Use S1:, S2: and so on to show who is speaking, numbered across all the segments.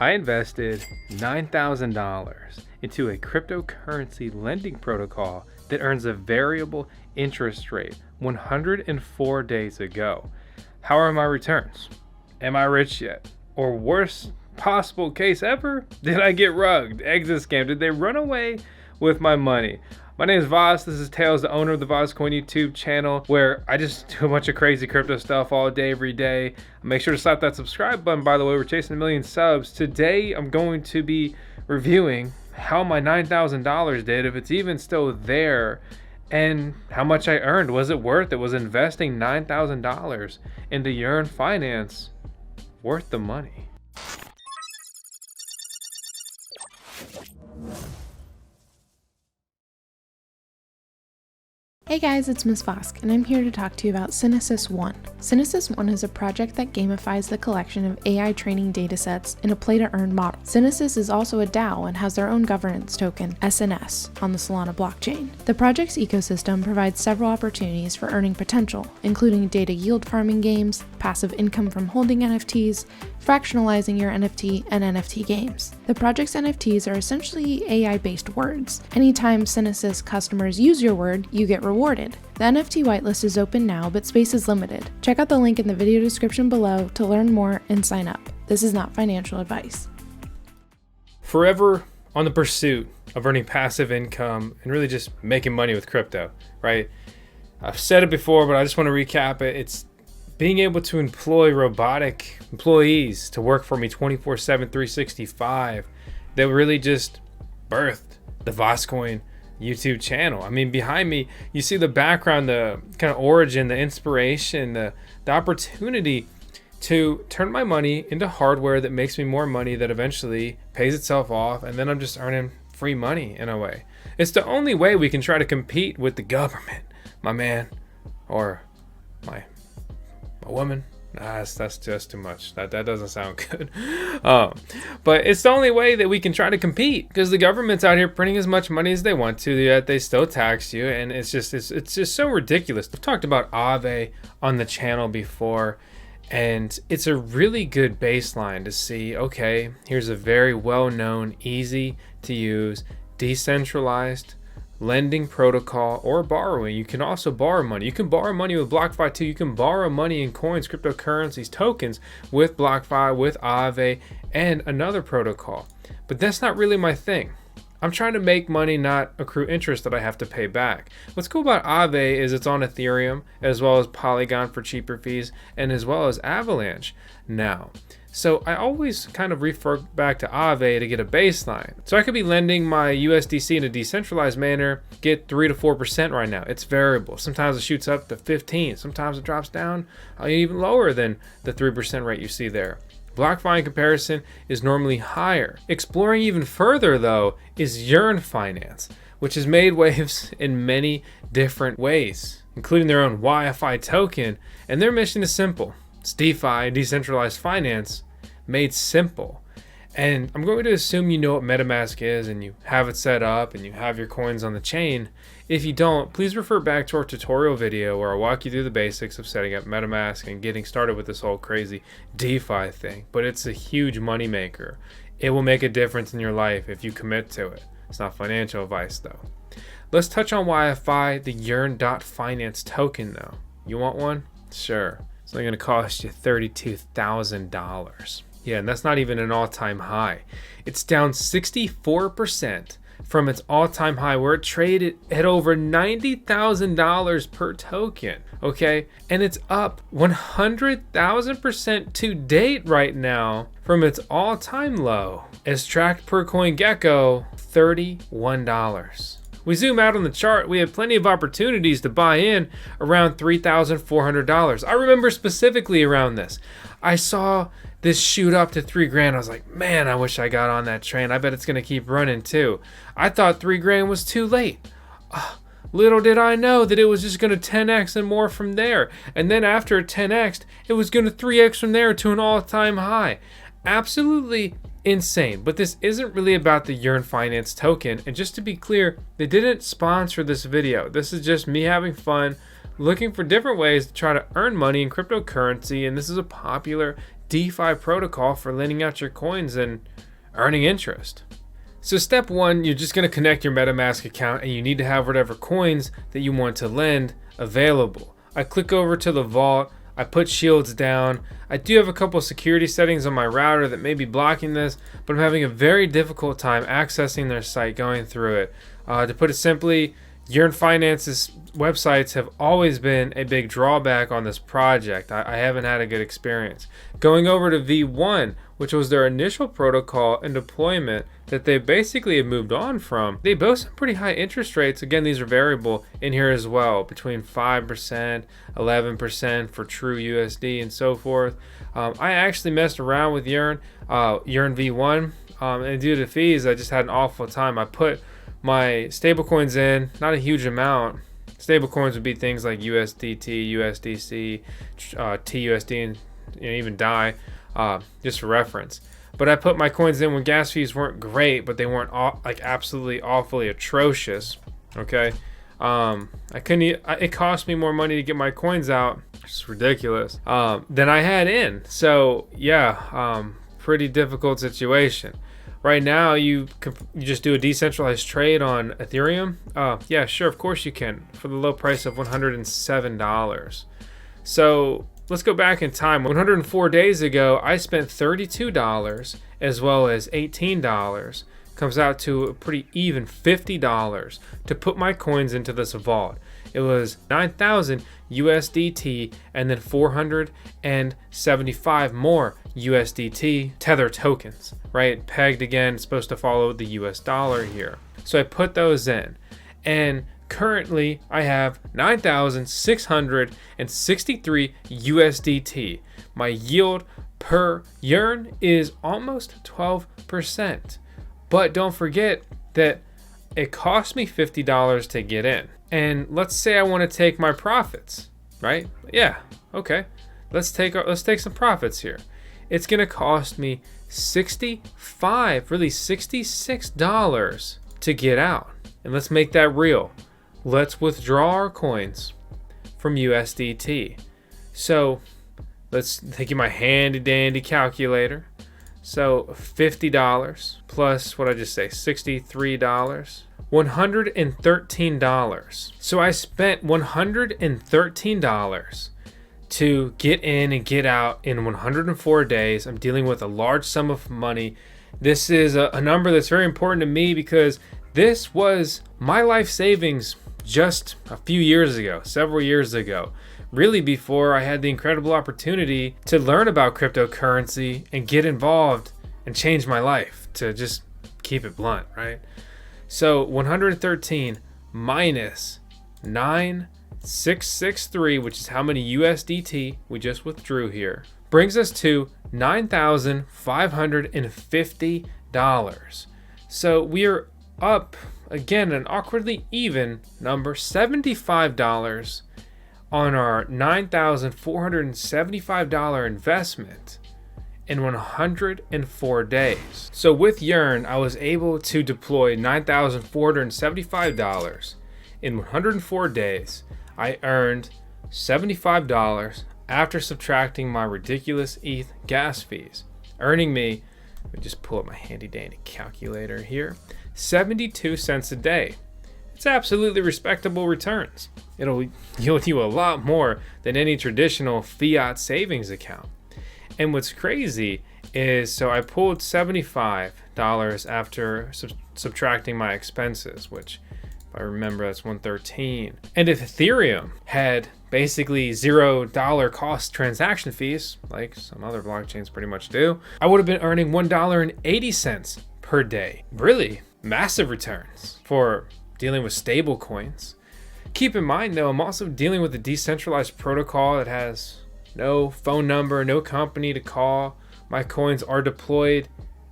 S1: I invested $9,000 into a cryptocurrency lending protocol that earns a variable interest rate 104 days ago. How are my returns? Am I rich yet? Or worst possible case ever, did I get rugged, exit scammed? Did they run away with my money? My name is Vos. This is Tails, the owner of the VoskCoin YouTube channel, where I just do a bunch of crazy crypto stuff all day, every day. Make sure to slap that subscribe button. By the way, we're chasing 1 million subs. Today, I'm going to be reviewing how my $9,000 did, if it's even still there, and how much I earned. Was it worth it? Was investing $9,000 into Yearn finance worth the money?
S2: Hey guys, it's Ms. Vosk, and I'm here to talk to you about Synesis One. Synesis One is a project that gamifies the collection of AI training datasets in a play-to-earn model. Synesis is also a DAO and has their own governance token, SNS, on the Solana blockchain. The project's ecosystem provides several opportunities for earning potential, including data yield farming games, passive income from holding NFTs, fractionalizing your NFT, and NFT games. The project's NFTs are essentially AI-based words. Anytime Synesis customers use your word, you get rewarded. The NFT whitelist is open now, but space is limited. Check out the link in the video description below to learn more and sign up. This is not financial advice.
S1: Forever on the pursuit of earning passive income and really just making money with crypto, right? I've said it before, but I just want to recap it. It's being able to employ robotic employees to work for me 24/7, 365 that really just birthed the VoskCoin YouTube channel. I mean, behind me, you see the background, the kind of origin, the inspiration, the opportunity to turn my money into hardware that makes me more money that eventually pays itself off, and then I'm just earning free money in a way. It's the only way we can try to compete with the government, my man, or my woman. Nah, that's just too much. That doesn't sound good. But it's the only way that we can try to compete, because the government's out here printing as much money as they want to, yet they still tax you, and it's just so ridiculous. I've talked about Aave on the channel before, and it's a really good baseline to see, okay, here's a very well-known, easy to use, decentralized lending protocol or borrowing. You can also borrow money. You can borrow money with BlockFi too. You can borrow money in coins, cryptocurrencies, tokens with BlockFi, with Aave, and another protocol. But that's not really my thing. I'm trying to make money, not accrue interest that I have to pay back. What's cool about Aave is it's on Ethereum, as well as Polygon for cheaper fees, and as well as Avalanche now. So I always kind of refer back to Aave to get a baseline. So I could be lending my USDC in a decentralized manner, get 3 to 4% right now. It's variable. Sometimes it shoots up to 15. Sometimes it drops down even lower than the 3% rate you see there. BlockFi in comparison is normally higher. Exploring even further though is Yearn Finance, which has made waves in many different ways, including their own YFI token, and their mission is simple. It's DeFi, decentralized finance, made simple. And I'm going to assume you know what MetaMask is and you have it set up and you have your coins on the chain. If you don't, please refer back to our tutorial video where I walk you through the basics of setting up MetaMask and getting started with this whole crazy DeFi thing. But it's a huge money maker. It will make a difference in your life if you commit to it. It's not financial advice though. Let's touch on YFI, the Yearn.finance token though. You want one? Sure. It's only going to cost you $32,000. Yeah, and that's not even an all-time high. It's down 64% from its all-time high, where it traded at over $90,000 per token, okay? And it's up 100,000% to date right now from its all-time low, as tracked per CoinGecko, $31. We zoom out on the chart, we have plenty of opportunities to buy in around $3,400. I remember specifically around this. I saw this shoot up to $3,000. I was like, man, I wish I got on that train. I bet it's gonna keep running too. I thought $3,000 was too late. Little did I know that it was just gonna 10x and more from there. And then after it 10x'd, it was gonna 3x from there to an all-time high. Absolutely insane. But this isn't really about the Yearn Finance token. And just to be clear, they didn't sponsor this video. This is just me having fun, looking for different ways to try to earn money in cryptocurrency. And this is a popular DeFi protocol for lending out your coins and earning interest. So step one, you're just going to connect your MetaMask account, and you need to have whatever coins that you want to lend available. I click over to the vault. I put shields down. I do have a couple of security settings on my router that may be blocking this, but I'm having a very difficult time accessing their site, going through it. To put it simply, Yearn Finance's websites have always been a big drawback on this project. I haven't had a good experience. Going over to V1, which was their initial protocol and deployment that they basically have moved on from, they boast some pretty high interest rates. Again, these are variable in here as well, between 5%, 11% for true USD and so forth. I actually messed around with Yearn V1, and due to fees, I just had an awful time. I put my stablecoins in, not a huge amount. Stablecoins would be things like USDT, USDC, TUSD, and even DAI, just for reference. But I put my coins in when gas fees weren't great, but they weren't like absolutely awfully atrocious. Okay, it cost me more money to get my coins out, which is ridiculous, than I had in. So yeah, pretty difficult situation. Right now, you just do a decentralized trade on Ethereum. Yeah, sure, of course you can, for the low price of $107. So let's go back in time. 104 days ago, I spent $32 as well as $18. Comes out to a pretty even $50 to put my coins into this vault. It was 9,000 USDT and then 475 more USDT Tether tokens, right? Pegged again, supposed to follow the US dollar here. So I put those in, and currently I have 9,663 USDT. My yield per Yearn is almost 12%. But don't forget that it cost me $50 to get in. And let's say I want to take my profits, right? Yeah, okay. Let's take some profits here. It's gonna cost me $66 to get out. And let's make that real. Let's withdraw our coins from USDT. So let's take my handy dandy calculator. So $50 plus what I just say, $63, $113. So I spent $113 to get in and get out in 104 days. I'm dealing with a large sum of money. This is a number that's very important to me because this was my life savings just a few years ago, several years ago. Really before I had the incredible opportunity to learn about cryptocurrency and get involved and change my life, to just keep it blunt, right? So 113 minus 9,663, which is how many USDT we just withdrew here, brings us to $9,550. So we are up, again, an awkwardly even number, $75 on our $9,475 investment in 104 days. So with Yearn, I was able to deploy $9,475 in 104 days. I earned $75 after subtracting my ridiculous ETH gas fees, earning me, let me just pull up my handy dandy calculator here, 72 cents a day. It's absolutely respectable returns. It'll yield you a lot more than any traditional fiat savings account. And what's crazy is, so I pulled $75 after subtracting my expenses, which, if I remember, that's $113. And if Ethereum had basically $0 cost transaction fees, like some other blockchains pretty much do, I would have been earning $1.80 per day. Really massive returns for dealing with stable coins. Keep in mind though, I'm also dealing with a decentralized protocol that has no phone number, no company to call. My coins are deployed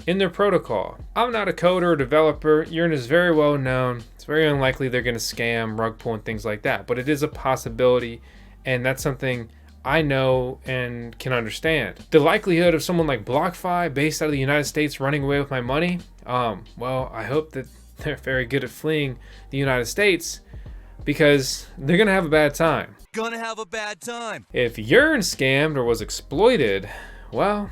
S1: in their protocol. I'm not a coder or developer. Yearn is very well known. It's very unlikely they're going to scam, rug pull, and things like that. But it is a possibility, and that's something I know and can understand. The likelihood of someone like BlockFi, based out of the United States, running away with my money, well, I hope that they're very good at fleeing the United States, because they're going to have a bad time.
S3: Gonna have a bad time.
S1: If Yearn scammed or was exploited, Well,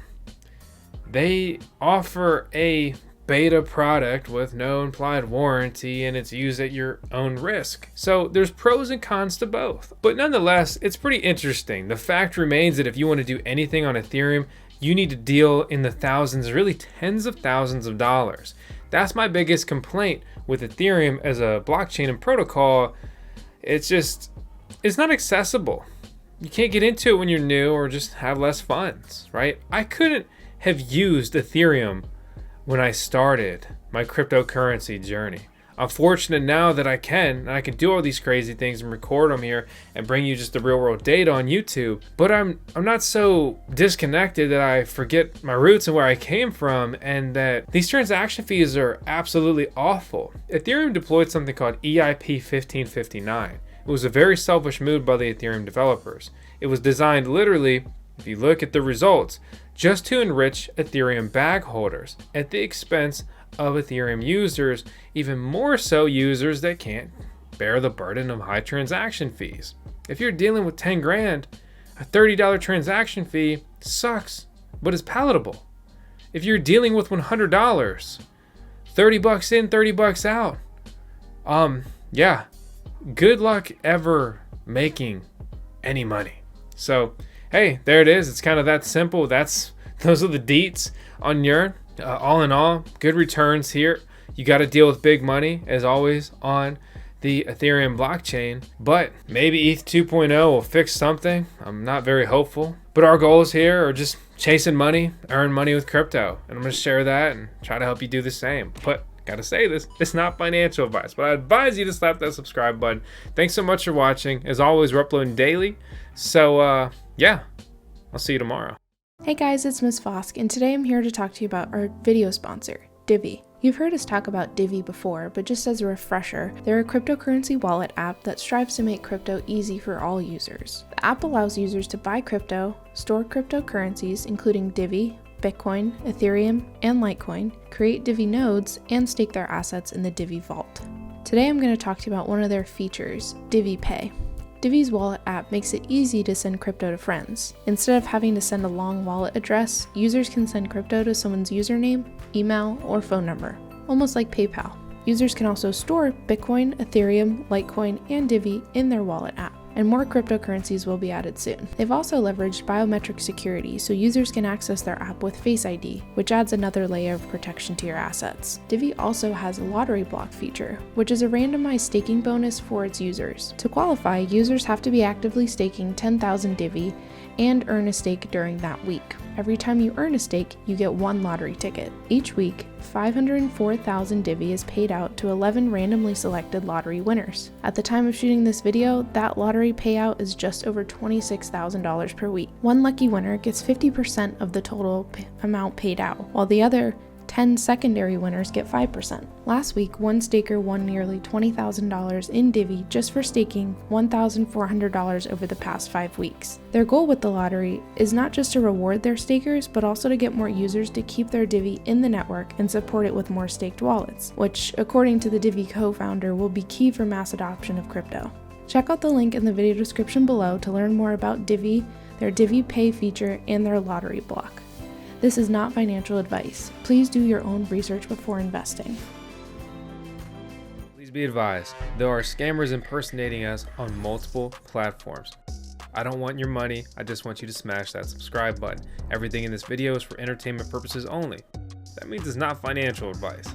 S1: they offer a beta product with no implied warranty, and it's used at your own risk. So there's pros and cons to both. But nonetheless, it's pretty interesting. The fact remains that if you want to do anything on Ethereum, you need to deal in the thousands, really tens of thousands of dollars. That's my biggest complaint with Ethereum as a blockchain and protocol. It's not accessible. You can't get into it when you're new or just have less funds, right? I couldn't have used Ethereum when I started my cryptocurrency journey. I'm fortunate now that I can do all these crazy things and record them here and bring you just the real world data on YouTube. But I'm not so disconnected that I forget my roots and where I came from, and that these transaction fees are absolutely awful. Ethereum deployed something called EIP 1559. It was a very selfish move by the Ethereum developers. It was designed literally, if you look at the results, just to enrich Ethereum bag holders at the expense of Ethereum users, even more so users that can't bear the burden of high transaction fees. If you're dealing with 10 grand, a $30 transaction fee sucks, but it's palatable. If you're dealing with $100, 30 bucks in, 30 bucks out, yeah, good luck ever making any money. So, hey, there it is. It's kind of that simple. Those are the deets on Yearn. All in all, good returns here. You got to deal with big money, as always, on the Ethereum blockchain. But maybe ETH 2.0 will fix something. I'm not very hopeful. But our goals here are just chasing money, earn money with crypto. And I'm going to share that and try to help you do the same. But gotta say this, it's not financial advice, but I advise you to slap that subscribe button. Thanks so much for watching. As always, we're uploading daily. So, yeah, I'll see you tomorrow.
S2: Hey guys, it's Ms. Vosk, and today I'm here to talk to you about our video sponsor, Divi. You've heard us talk about Divi before, but just as a refresher, they're a cryptocurrency wallet app that strives to make crypto easy for all users. The app allows users to buy crypto, store cryptocurrencies including Divi, Bitcoin, Ethereum, and Litecoin, create Divi nodes, and stake their assets in the Divi vault. Today I'm going to talk to you about one of their features, DiviPay. Divi's wallet app makes it easy to send crypto to friends. Instead of having to send a long wallet address, users can send crypto to someone's username, email, or phone number, almost like PayPal. Users can also store Bitcoin, Ethereum, Litecoin, and Divi in their wallet app, and more cryptocurrencies will be added soon. They've also leveraged biometric security so users can access their app with Face ID, which adds another layer of protection to your assets. Divi also has a lottery block feature, which is a randomized staking bonus for its users. To qualify, users have to be actively staking 10,000 Divi and earn a stake during that week. Every time you earn a stake, you get one lottery ticket. Each week, 504,000 Divi is paid out to 11 randomly selected lottery winners. At the time of shooting this video, that lottery payout is just over $26,000 per week. One lucky winner gets 50% of the total amount paid out, while the other 10 secondary winners get 5%. Last week, one staker won nearly $20,000 in Divi just for staking $1,400 over the past 5 weeks. Their goal with the lottery is not just to reward their stakers, but also to get more users to keep their Divi in the network and support it with more staked wallets, which, according to the Divi co-founder, will be key for mass adoption of crypto. Check out the link in the video description below to learn more about Divi, their DiviPay feature, and their lottery block. This is not financial advice. Please do your own research before investing.
S1: Please be advised, there are scammers impersonating us on multiple platforms. I don't want your money, I just want you to smash that subscribe button. Everything in this video is for entertainment purposes only. That means it's not financial advice.